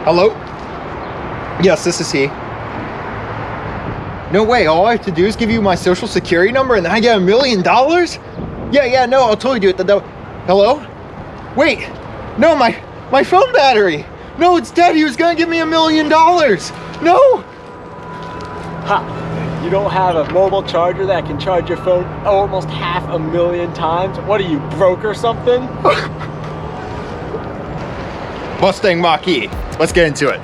Hello? Yes, this is he. No way, all I have to do is give you my social security number and then I get $1 million? Yeah, no, I'll totally do it. Hello? Wait, no, my phone battery. No, it's dead. He was gonna give me $1 million. No. Ha, you don't have a mobile charger that can charge your phone almost 500,000 times? What are you, broke or something? Mustang Mach-E. Let's get into it.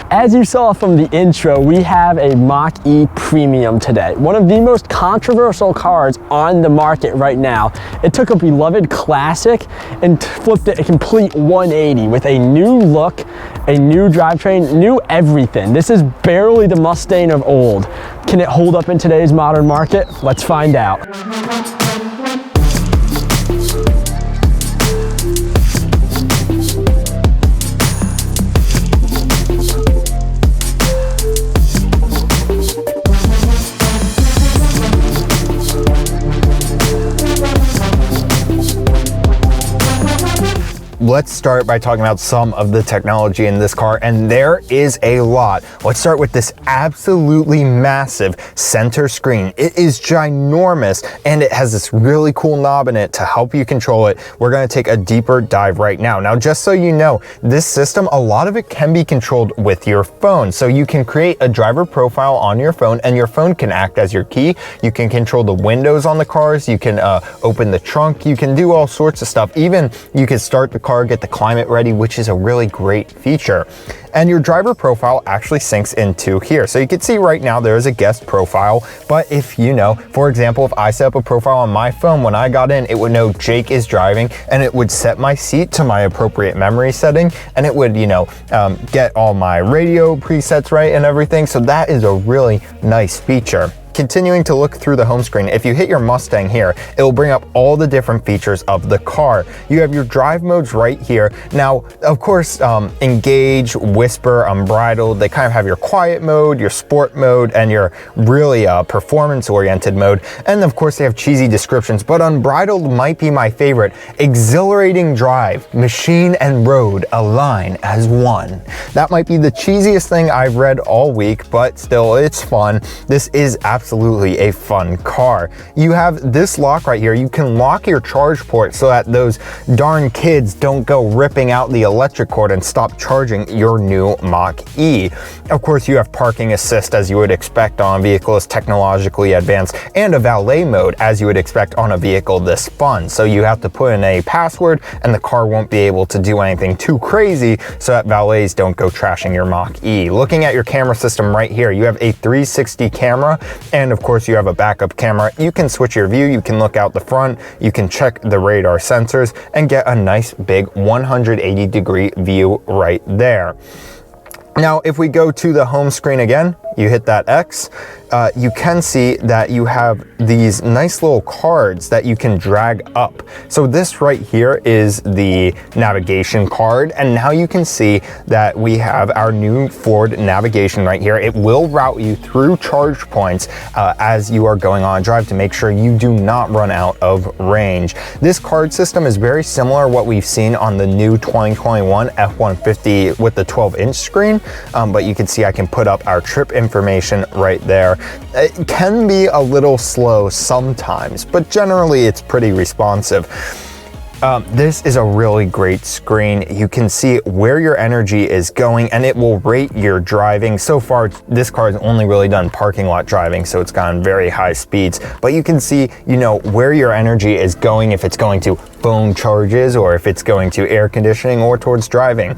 As you saw from the intro, we have a Mach-E Premium today. One of the most controversial cars on the market right now. It took a beloved classic and flipped it a complete 180 with a new look, a new drivetrain, new everything. This is barely the Mustang of old. Can it hold up in today's modern market? Let's find out. Let's start by talking about some of the technology in this car, and there is a lot. Let's start with this absolutely massive center screen. It is ginormous, and it has this really cool knob in it to help you control it. We're gonna take a deeper dive right now. Now, just so you know, this system, a lot of it can be controlled with your phone. So you can create a driver profile on your phone, and your phone can act as your key. You can control the windows on the cars. You can open the trunk. You can do all sorts of stuff. Even you can start the car, get the climate ready, which is a really great feature. And your driver profile actually syncs into here. So you can see right now there is a guest profile, but if you know, for example, if I set up a profile on my phone, when I got in, it would know Jake is driving, and it would set my seat to my appropriate memory setting, and it would, get all my radio presets right and everything. So that is a really nice feature. Continuing to look through the home screen, if you hit your Mustang here, it will bring up all the different features of the car. You have your drive modes right here. Now, of course, engage, whisper, unbridled, they kind of have your quiet mode, your sport mode, and your really performance-oriented mode. And of course, they have cheesy descriptions, but unbridled might be my favorite. Exhilarating drive, machine and road align as one. That might be the cheesiest thing I've read all week, but still, it's fun. This is absolutely a fun car. You have this lock right here. You can lock your charge port so that those darn kids don't go ripping out the electric cord and stop charging your new Mach-E. Of course, you have parking assist as you would expect on a vehicle as technologically advanced, and a valet mode as you would expect on a vehicle this fun. So you have to put in a password and the car won't be able to do anything too crazy so that valets don't go trashing your Mach-E. Looking at your camera system right here, you have a 360 camera, and of course you have a backup camera. You can switch your view, you can look out the front, you can check the radar sensors and get a nice big 180-degree view right there. Now, if we go to the home screen again, you hit that X, you can see that you have these nice little cards that you can drag up. So this right here is the navigation card, and now you can see that we have our new Ford navigation right here. It will route you through charge points as you are going on a drive to make sure you do not run out of range. This card system is very similar to what we've seen on the new 2021 F-150 with the 12-inch screen, but you can see I can put up our trip information right there. It can be a little slow sometimes, but generally it's pretty responsive. This is a really great screen. You can see where your energy is going, and it will rate your driving. So far, this car has only really done parking lot driving, so it's gone very high speeds, but you can see, where your energy is going, if it's going to phone charges or if it's going to air conditioning or towards driving.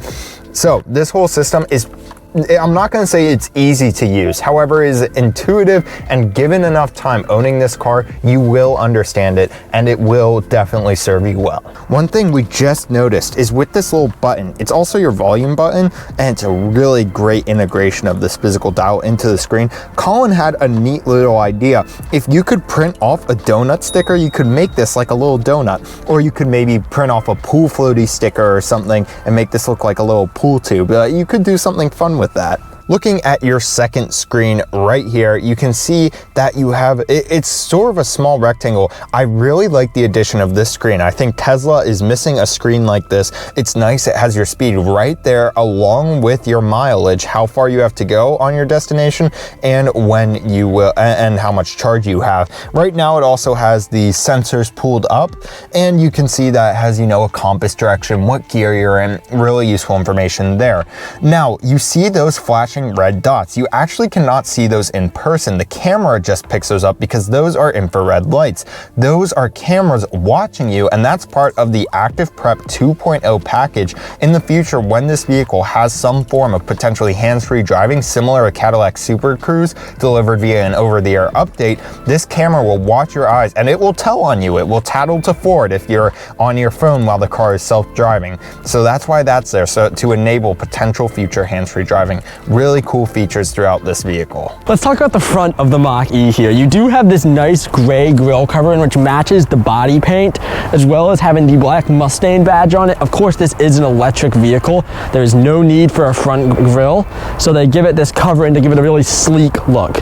So this whole system is, I'm not going to say it's easy to use. However, it is intuitive, and given enough time owning this car, you will understand it and it will definitely serve you well. One thing we just noticed is with this little button, it's also your volume button, and it's a really great integration of this physical dial into the screen. Colin had a neat little idea. If you could print off a donut sticker, you could make this like a little donut, or you could maybe print off a pool floaty sticker or something and make this look like a little pool tube. You could do something fun with that. Looking at your second screen right here, you can see that you have, it's sort of a small rectangle. I really like the addition of this screen. I think Tesla is missing a screen like this. It's nice, it has your speed right there along with your mileage, how far you have to go on your destination, and when you will, and how much charge you have. Right now it also has the sensors pulled up, and you can see that it has, you know, a compass direction, what gear you're in, really useful information there. Now, you see those flashing red dots. You actually cannot see those in person. The camera just picks those up because those are infrared lights. Those are cameras watching you, and that's part of the Active Prep 2.0 package. In the future, when this vehicle has some form of potentially hands-free driving, similar to Cadillac Super Cruise, delivered via an over-the-air update, this camera will watch your eyes and it will tell on you. It will tattle to Ford if you're on your phone while the car is self-driving. So that's why that's there, so to enable potential future hands-free driving. Really cool features throughout this vehicle. Let's talk about the front of the Mach-E here. You do have this nice gray grille cover which matches the body paint, as well as having the black Mustang badge on it. Of course, this is an electric vehicle. There is no need for a front grille, so they give it this covering to give it a really sleek look.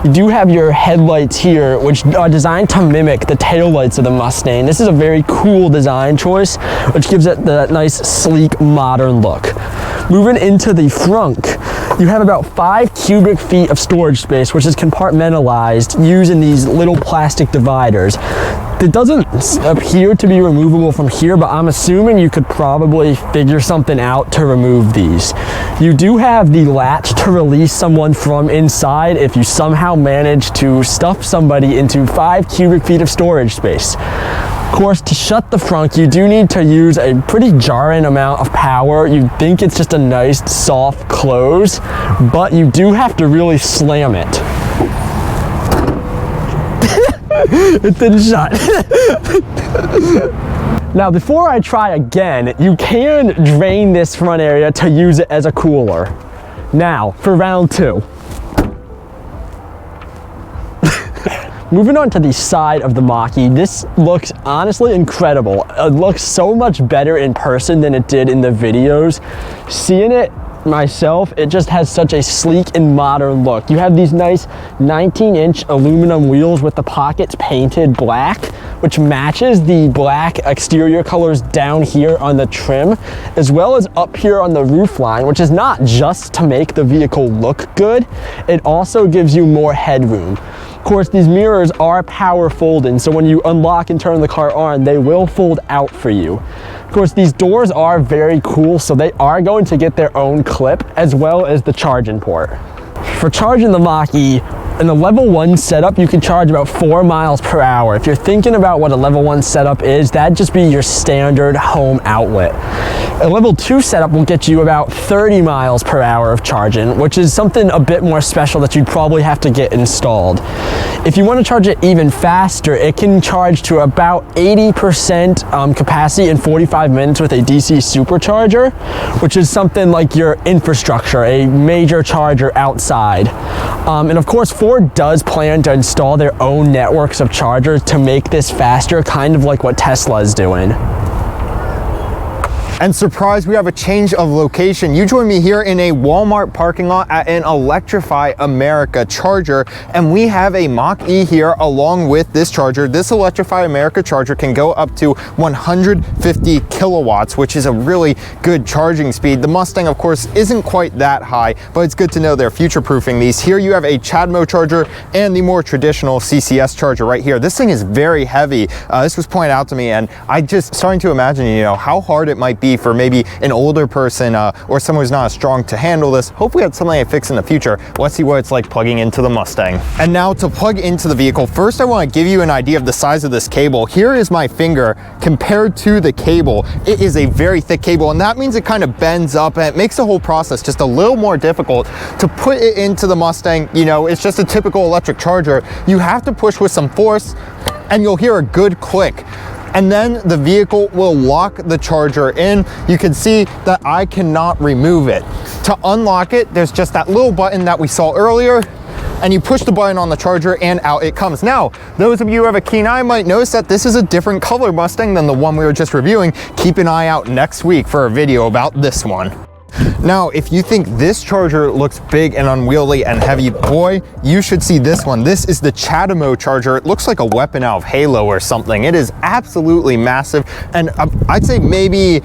You do have your headlights here, which are designed to mimic the taillights of the Mustang. This is a very cool design choice, which gives it the nice, sleek, modern look. Moving into the frunk, you have about 5 cubic feet of storage space, which is compartmentalized using these little plastic dividers. It doesn't appear to be removable from here, but I'm assuming you could probably figure something out to remove these. You do have the latch to release someone from inside if you somehow manage to stuff somebody into 5 cubic feet of storage space. Of course, to shut the frunk, you do need to use a pretty jarring amount of power. You'd think it's just a nice, soft close, but you do have to really slam it. It didn't shut. Now, before I try again, you can drain this front area to use it as a cooler. Now, for round 2. Moving on to the side of the Mach-E, this looks honestly incredible. It looks so much better in person than it did in the videos. Seeing it myself, it just has such a sleek and modern look. You have these nice 19-inch aluminum wheels with the pockets painted black, which matches the black exterior colors down here on the trim, as well as up here on the roof line, which is not just to make the vehicle look good, it also gives you more headroom. Of course, these mirrors are power folding, so when you unlock and turn the car on, they will fold out for you. Of course, these doors are very cool, so they are going to get their own clip, as well as the charging port. For charging the Mach-E, in the level 1 setup, you can charge about 4 miles per hour. If you're thinking about what a level 1 setup is, that'd just be your standard home outlet. A level 2 setup will get you about 30 miles per hour of charging, which is something a bit more special that you'd probably have to get installed. If you want to charge it even faster, it can charge to about 80% capacity in 45 minutes with a DC supercharger, which is something like your infrastructure, a major charger outside. And of course, Ford does plan to install their own networks of chargers to make this faster, kind of like what Tesla is doing. And surprise, we have a change of location. You join me here in a Walmart parking lot at an Electrify America charger, and we have a Mach-E here along with this charger. This Electrify America charger can go up to 150 kilowatts, which is a really good charging speed. The Mustang, of course, isn't quite that high, but it's good to know they're future-proofing these. Here you have a CHAdeMO charger and the more traditional CCS charger right here. This thing is very heavy. This was pointed out to me, and I just starting to imagine, you know, how hard it might be for maybe an older person or someone who's not as strong to handle this. Hopefully that's something I fix in the future. Let's see what it's like plugging into the Mustang. And now to plug into the vehicle, first I want to give you an idea of the size of this cable. Here is my finger compared to the cable. It is a very thick cable, and that means it kind of bends up and it makes the whole process just a little more difficult to put it into the Mustang. You know, it's just a typical electric charger. You have to push with some force and you'll hear a good click. And then the vehicle will lock the charger in. You can see that I cannot remove it. To unlock it, there's just that little button that we saw earlier, and you push the button on the charger and out it comes. Now, those of you who have a keen eye might notice that this is a different color Mustang than the one we were just reviewing. Keep an eye out next week for a video about this one. Now, if you think this charger looks big and unwieldy and heavy, boy, you should see this one. This is the Chatamo charger. It looks like a weapon out of Halo or something. It is absolutely massive, and I'd say maybe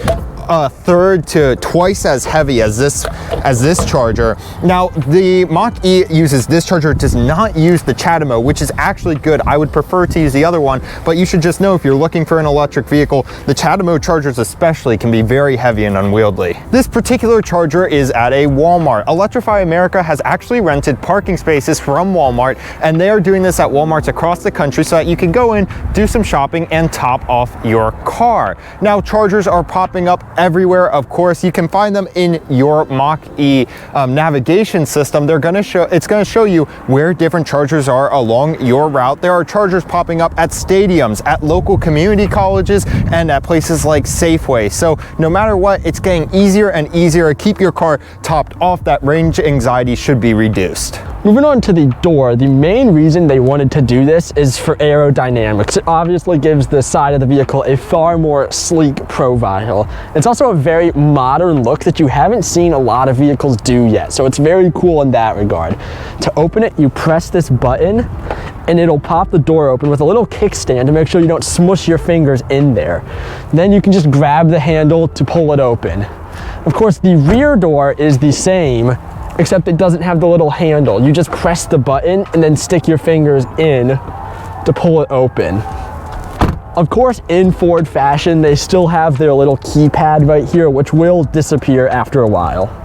a third to twice as heavy as this charger. Now, the Mach-E uses this charger. It does not use the Chatamo, which is actually good. I would prefer to use the other one, but you should just know if you're looking for an electric vehicle, the Chatamo chargers especially can be very heavy and unwieldy. This particular charger is at a Walmart. Electrify America has actually rented parking spaces from Walmart, and they are doing this at Walmarts across the country so that you can go in, do some shopping, and top off your car. Now, chargers are popping up everywhere. Of course, you can find them in your Mach-E navigation system. It's going to show you where different chargers are along your route. There are chargers popping up at stadiums, at local community colleges, and at places like Safeway. So no matter what, it's getting easier and easier to keep your car topped off. That range anxiety should be reduced. Moving on to the door, the main reason they wanted to do this is for aerodynamics. It obviously gives the side of the vehicle a far more sleek profile. It's also a very modern look that you haven't seen a lot of vehicles do yet, so it's very cool in that regard. To open it, you press this button and it'll pop the door open with a little kickstand to make sure you don't smush your fingers in there. Then you can just grab the handle to pull it open. Of course, the rear door is the same, except it doesn't have the little handle. You just press the button and then stick your fingers in to pull it open. Of course, in Ford fashion, they still have their little keypad right here, which will disappear after a while.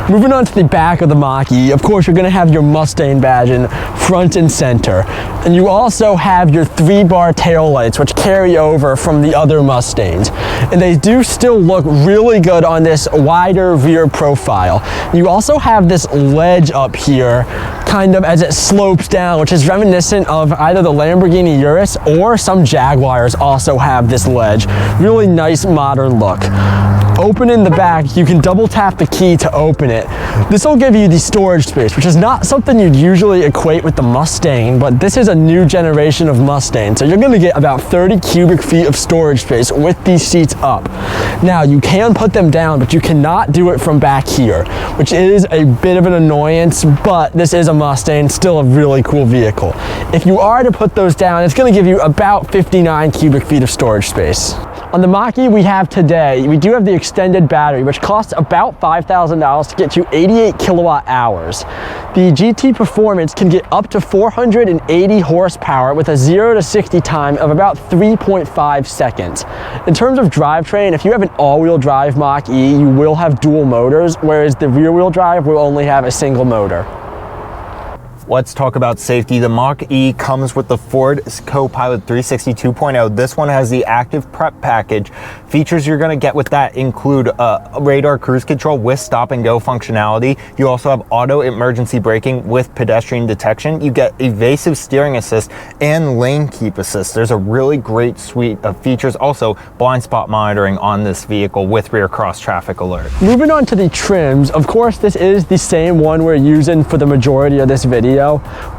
Moving on to the back of the Mach-E, of course, you're gonna have your Mustang badge in front and center. And you also have your 3-bar taillights, which carry over from the other Mustangs. And they do still look really good on this wider rear profile. You also have this ledge up here, kind of as it slopes down, which is reminiscent of either the Lamborghini Urus or some Jaguars also have this ledge. Really nice modern look. Opening the back, you can double tap the key to open it. This will give you the storage space, which is not something you'd usually equate with the Mustang, but this is a new generation of Mustang. So you're gonna get about 30 cubic feet of storage space with these seats up. Now, you can put them down, but you cannot do it from back here, which is a bit of an annoyance, but this is a Mustang, still a really cool vehicle. If you are to put those down, it's gonna give you about 59 cubic feet of storage space. On the Mach-E we have today, we do have the extended battery, which costs about $5,000 to get you 88 kilowatt hours. The GT Performance can get up to 480 horsepower with a 0 to 60 time of about 3.5 seconds. In terms of drivetrain, if you have an all-wheel drive Mach-E, you will have dual motors, whereas the rear-wheel drive will only have a single motor. Let's talk about safety. The Mach-E comes with the Ford Co-Pilot 360 2.0. This one has the active prep package. Features you're gonna get with that include radar cruise control with stop and go functionality. You also have auto emergency braking with pedestrian detection. You get evasive steering assist and lane keep assist. There's a really great suite of features. Also, blind spot monitoring on this vehicle with rear cross traffic alert. Moving on to the trims, of course, this is the same one we're using for the majority of this video,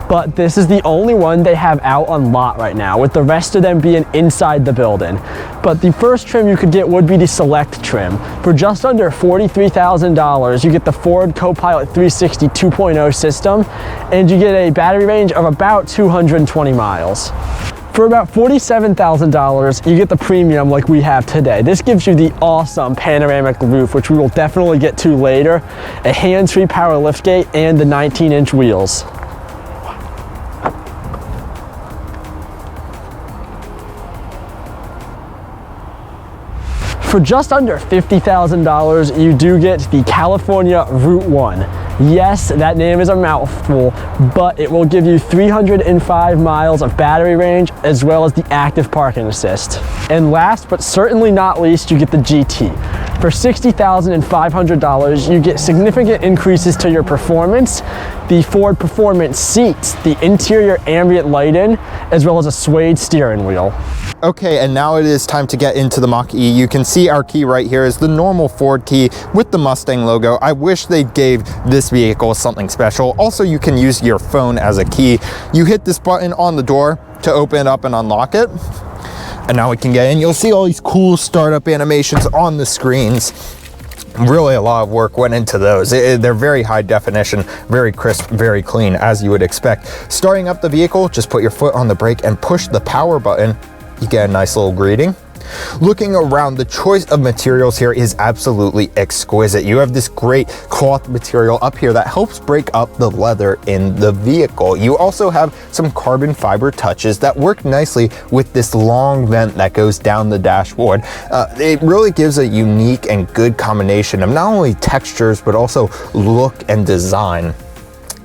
but this is the only one they have out on lot right now, with the rest of them being inside the building. But the first trim you could get would be the Select trim. For just under $43,000, you get the Ford Co-Pilot 360 2.0 system, and you get a battery range of about 220 miles. For about $47,000, you get the Premium like we have today. This gives you the awesome panoramic roof, which we will definitely get to later, a hands-free power liftgate, and the 19-inch wheels. For just under $50,000, you do get the California Route 1. Yes, that name is a mouthful, but it will give you 305 miles of battery range as well as the active parking assist. And last but certainly not least, you get the GT. For $60,500, you get significant increases to your performance, the Ford Performance seats, the interior ambient lighting, as well as a suede steering wheel. Okay, and now it is time to get into the Mach-E. You can see our key right here is the normal Ford key with the Mustang logo. I wish they gave this vehicle something special. Also, you can use your phone as a key. You hit this button on the door to open it up and unlock it. And now we can get in. You'll see all these cool startup animations on the screens. Really a lot of work went into those. They're very high definition, very crisp, very clean, as you would expect. Starting up the vehicle, just put your foot on the brake and push the power button. You get a nice little greeting. Looking around, the choice of materials here is absolutely exquisite. You have this great cloth material up here that helps break up the leather in the vehicle. You also have some carbon fiber touches that work nicely with this long vent that goes down the dashboard. It really gives a unique and good combination of not only textures, but also look and design.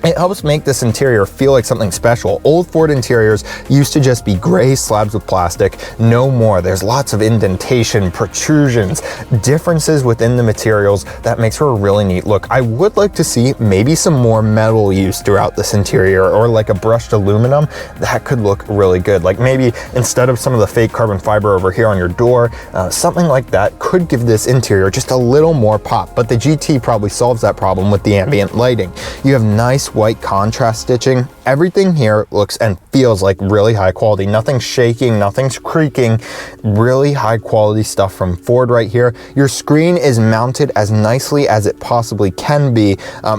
It helps make this interior feel like something special. Old Ford interiors used to just be gray slabs of plastic. No more. There's lots of indentation, protrusions, differences within the materials that makes for a really neat look. I would like to see maybe some more metal use throughout this interior, or like a brushed aluminum. That could look really good. Like maybe instead of some of the fake carbon fiber over here on your door, something like that could give this interior just a little more pop. But the GT probably solves that problem with the ambient lighting. You have nice white contrast stitching. Everything here looks and feels like really high quality. Nothing's shaking, nothing's creaking. Really high quality stuff from Ford right here. Your screen is mounted as nicely as it possibly can be.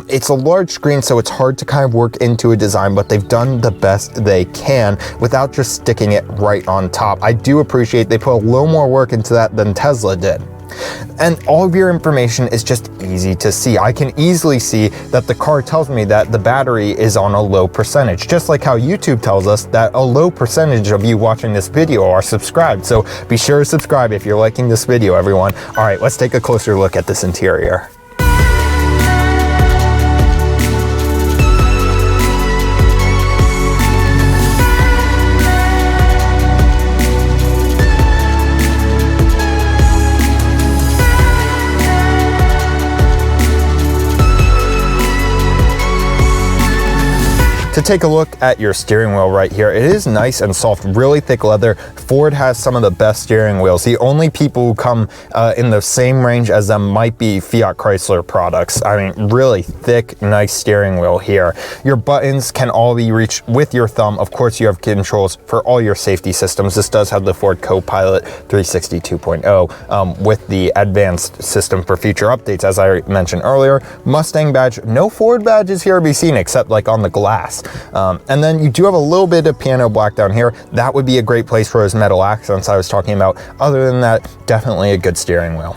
It's a large screen, so it's hard to kind of work into a design, but they've done the best they can without just sticking it right on top. I do appreciate they put a little more work into that than Tesla did. And all of your information is just easy to see. I can easily see that the car tells me that the battery is on a low percentage, just like how YouTube tells us that a low percentage of you watching this video are subscribed. So be sure to subscribe if you're liking this video, everyone. All right, let's take a closer look at this interior. To take a look at your steering wheel right here, it is nice and soft, really thick leather. Ford has some of the best steering wheels. The only people who come in the same range as them might be Fiat Chrysler products. I mean, really thick, nice steering wheel here. Your buttons can all be reached with your thumb. Of course, you have controls for all your safety systems. This does have the Ford Co-Pilot 360 2.0 with the advanced system for future updates, as I mentioned earlier. Mustang badge, no Ford badges here to be seen except like on the glass. And then you do have a little bit of piano black down here. That would be a great place for those metal accents I was talking about. Other than that, definitely a good steering wheel.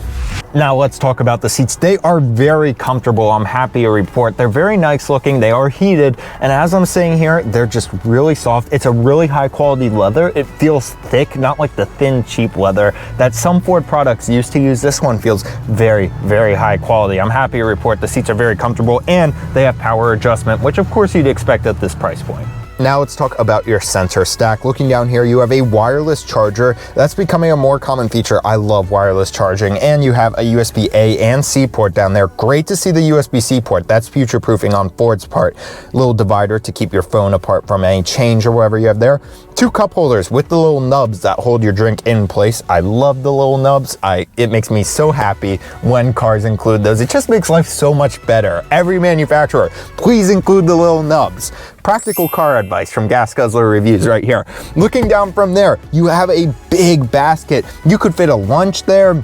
Now let's talk about the seats. They are very comfortable, I'm happy to report. They're very nice looking, they are heated, and as I'm saying here, they're just really soft. It's a really high quality leather. It feels thick, not like the thin, cheap leather that some Ford products used to use. This one feels very, very high quality. I'm happy to report the seats are very comfortable and they have power adjustment, which of course you'd expect at this price point. Now let's talk about your sensor stack. Looking down here, you have a wireless charger. That's becoming a more common feature. I love wireless charging. And you have a USB-A and C port down there. Great to see the USB-C port. That's future-proofing on Ford's part. Little divider to keep your phone apart from any change or whatever you have there. 2 cup holders with the little nubs that hold your drink in place. I love the little nubs. It makes me so happy when cars include those. It just makes life so much better. Every manufacturer, please include the little nubs. Practical car advice from Gas Guzzler Reviews right here. Looking down from there, you have a big basket. You could fit a lunch there.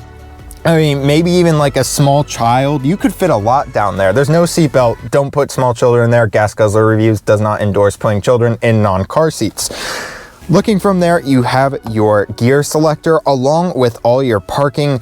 I mean, maybe even like a small child. You could fit a lot down there. There's no seatbelt. Don't put small children in there. Gas Guzzler Reviews does not endorse putting children in non-car seats. Looking from there, you have your gear selector along with all your parking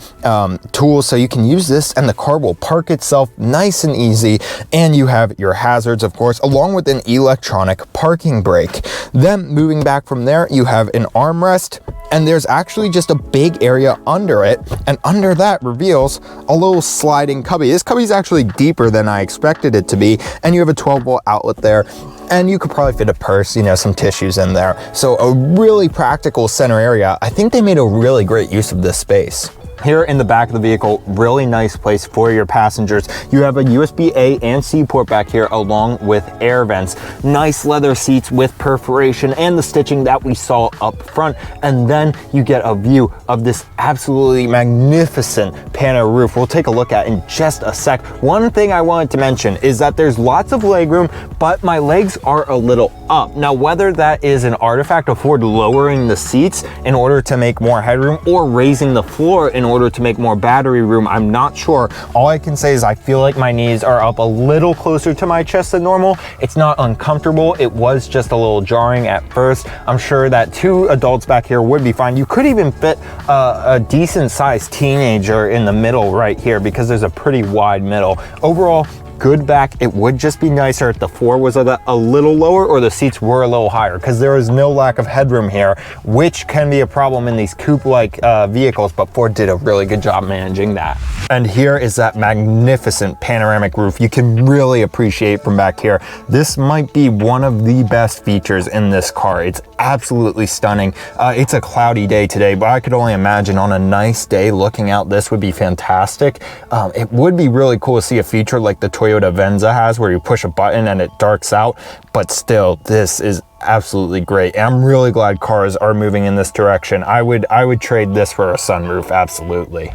tools, so you can use this and the car will park itself nice and easy. And you have your hazards, of course, along with an electronic parking brake. Then moving back from there, you have an armrest, and there's actually just a big area under it, and under that reveals a little sliding cubby. This cubby is actually deeper than I expected it to be, and you have a 12-volt outlet there. And you could probably fit a purse, you know, some tissues in there. So a really practical center area. I think they made a really great use of this space. Here in the back of the vehicle, really nice place for your passengers. You have a USB-A and C port back here along with air vents. Nice leather seats with perforation and the stitching that we saw up front. And then you get a view of this absolutely magnificent pano roof we'll take a look at in just a sec. One thing I wanted to mention is that there's lots of legroom, but my legs are a little up. Now, whether that is an artifact of Ford lowering the seats in order to make more headroom or raising the floor in in order to make more battery room. I'm not sure. All I can say is I feel like my knees are up a little closer to my chest than normal. It's not uncomfortable. It was just a little jarring at first. I'm sure that 2 adults back here would be fine. You could even fit a decent sized teenager in the middle right here because there's a pretty wide middle. Overall, good back. It would just be nicer if the floor was a little lower or the seats were a little higher, because there is no lack of headroom here, which can be a problem in these coupe-like vehicles, but Ford did a really good job managing that. And here is that magnificent panoramic roof you can really appreciate from back here. This might be one of the best features in this car. It's absolutely stunning. It's a cloudy day today, but I could only imagine on a nice day looking out, this would be fantastic. It would be really cool to see a feature like the Toyota Venza has, where you push a button and it darks out, but still, this is absolutely great. And I'm really glad cars are moving in this direction. I would trade this for a sunroof, absolutely.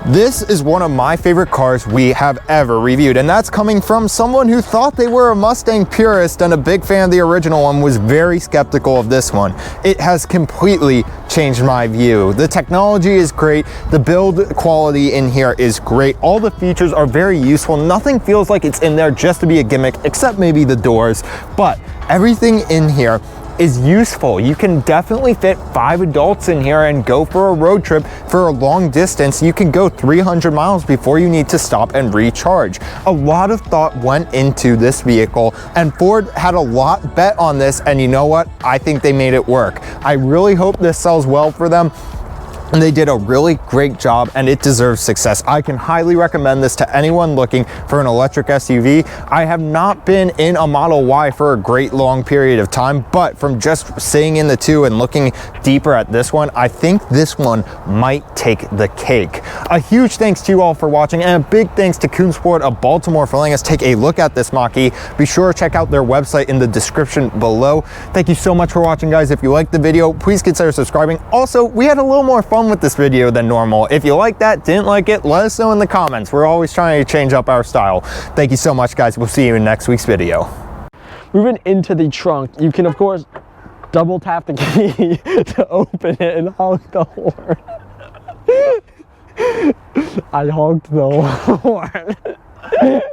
This is one of my favorite cars we have ever reviewed, and that's coming from someone who thought they were a Mustang purist and a big fan of the original one, was very skeptical of this one. It has completely changed my view. The technology is great. The build quality in here is great. All the features are very useful. Nothing feels like it's in there just to be a gimmick, except maybe the doors, but everything in here is useful. You can definitely fit 5 adults in here and go for a road trip for a long distance. You can go 300 miles before you need to stop and recharge. A lot of thought went into this vehicle, and Ford had a lot bet on this, and you know what? I think they made it work. I really hope this sells well for them. And they did a really great job, and it deserves success. I can highly recommend this to anyone looking for an electric SUV. I have not been in a Model Y for a great long period of time, but from just sitting in the 2 and looking deeper at this one, I think this one might take the cake. A huge thanks to you all for watching, and a big thanks to Coonsport of Baltimore for letting us take a look at this Mach-E. Be sure to check out their website in the description below. Thank you so much for watching, guys. If you liked the video, please consider subscribing. Also, we had a little more fun with this video than normal. If you like that, didn't like it, let us know in the comments. We're always trying to change up our style. Thank you so much, guys. We'll see you in next week's video. Moving into the trunk, you can of course double tap the key to open it and honk the horn. I honked the horn.